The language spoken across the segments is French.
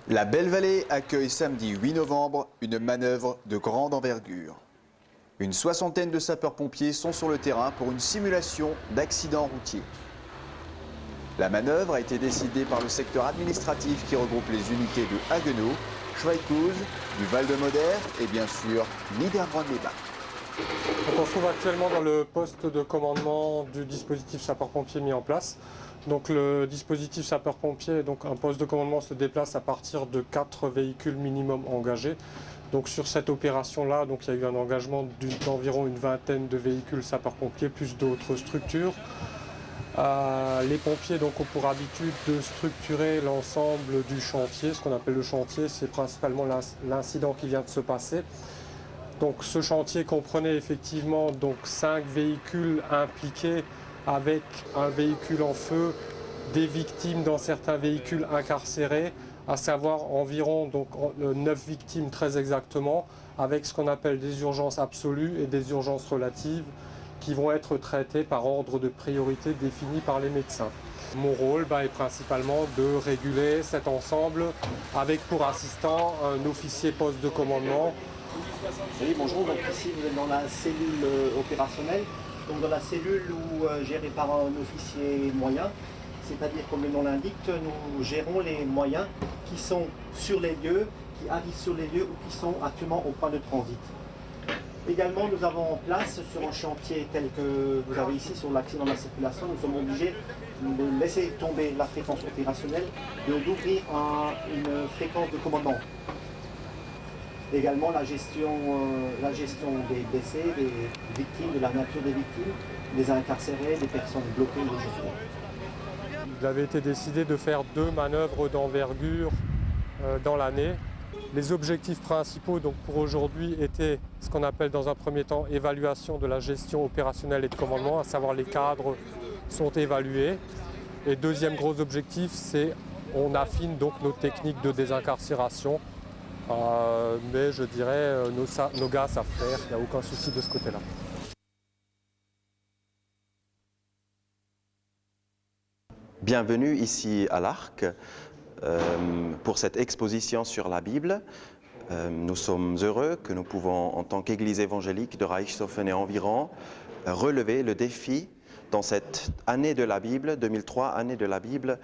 La Belle Vallée accueille samedi 8 novembre une manœuvre de grande envergure. Une soixantaine de sapeurs-pompiers sont sur le terrain pour une simulation d'accident routier. La manœuvre a été décidée par le secteur administratif qui regroupe les unités de Haguenau, Schweighouse, du Val-de-Moder et bien sûr Niederbronn-les-Bains. On se trouve actuellement dans le poste de commandement du dispositif sapeur-pompier mis en place. Donc le dispositif sapeur-pompier, donc un poste de commandement se déplace à partir de 4 véhicules minimum engagés. Donc sur cette opération-là, il y a eu un engagement d'environ une vingtaine de véhicules sapeurs-pompiers plus d'autres structures. Les pompiers ont pour habitude de structurer l'ensemble du chantier. Ce qu'on appelle le chantier, c'est principalement l'incident qui vient de se passer. Donc ce chantier comprenait effectivement 5 véhicules impliqués avec un véhicule en feu, des victimes dans certains véhicules incarcérés, à savoir environ 9 victimes très exactement, avec ce qu'on appelle des urgences absolues et des urgences relatives qui vont être traitées par ordre de priorité défini par les médecins. Mon rôle est principalement de réguler cet ensemble avec pour assistant un officier poste de commandement. Oui, bonjour, donc ici vous êtes dans la cellule opérationnelle, donc dans la cellule gérée par un officier moyen, c'est-à-dire comme le nom l'indique, nous gérons les moyens qui sont sur les lieux, qui arrivent sur les lieux ou qui sont actuellement au point de transit. Également, nous avons en place sur un chantier tel que vous avez ici sur l'accident de la circulation, nous sommes obligés de laisser tomber la fréquence opérationnelle, d'ouvrir une fréquence de commandement. Également la gestion des blessés, des victimes, de la nature des victimes, des incarcérés, des personnes bloquées, des gestions. Il avait été décidé de faire 2 manœuvres d'envergure dans l'année. Les objectifs principaux pour aujourd'hui étaient ce qu'on appelle dans un premier temps évaluation de la gestion opérationnelle et de commandement, à savoir les cadres sont évalués. Et deuxième gros objectif, c'est on affine nos techniques de désincarcération. Mais je dirais nos gars savent faire, il n'y a aucun souci de ce côté-là. Bienvenue ici à l'Arc pour cette exposition sur la Bible. Nous sommes heureux que nous pouvons, en tant qu'Église évangélique de Reichshofen et environ, relever le défi dans cette année de la Bible, 2003, année de la Bible,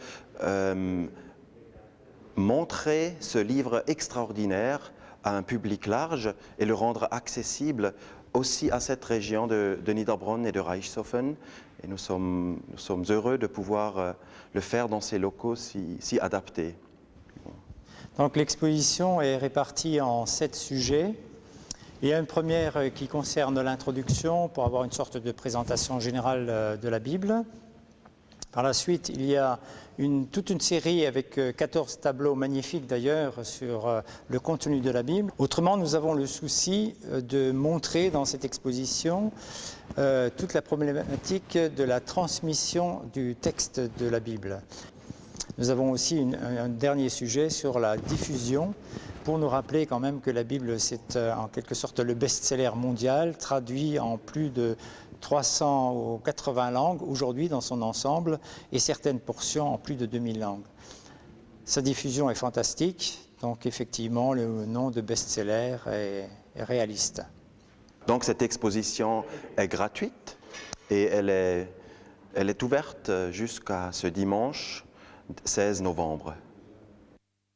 montrer ce livre extraordinaire à un public large et le rendre accessible aussi à cette région de Niederbronn et de Reichshofen. Et nous sommes heureux de pouvoir le faire dans ces locaux si adaptés. Donc l'exposition est répartie en 7 sujets. Il y a une première qui concerne l'introduction pour avoir une sorte de présentation générale de la Bible. Par la suite, il y a toute une série avec 14 tableaux magnifiques d'ailleurs sur le contenu de la Bible. Autrement, nous avons le souci de montrer dans cette exposition toute la problématique de la transmission du texte de la Bible. Nous avons aussi un dernier sujet sur la diffusion pour nous rappeler quand même que la Bible c'est en quelque sorte le best-seller mondial, traduit en plus de 300 ou 80 langues aujourd'hui dans son ensemble et certaines portions en plus de 2000 langues. Sa diffusion est fantastique, donc effectivement le nom de best-seller est réaliste. Donc cette exposition est gratuite et elle est ouverte jusqu'à ce dimanche 16 novembre.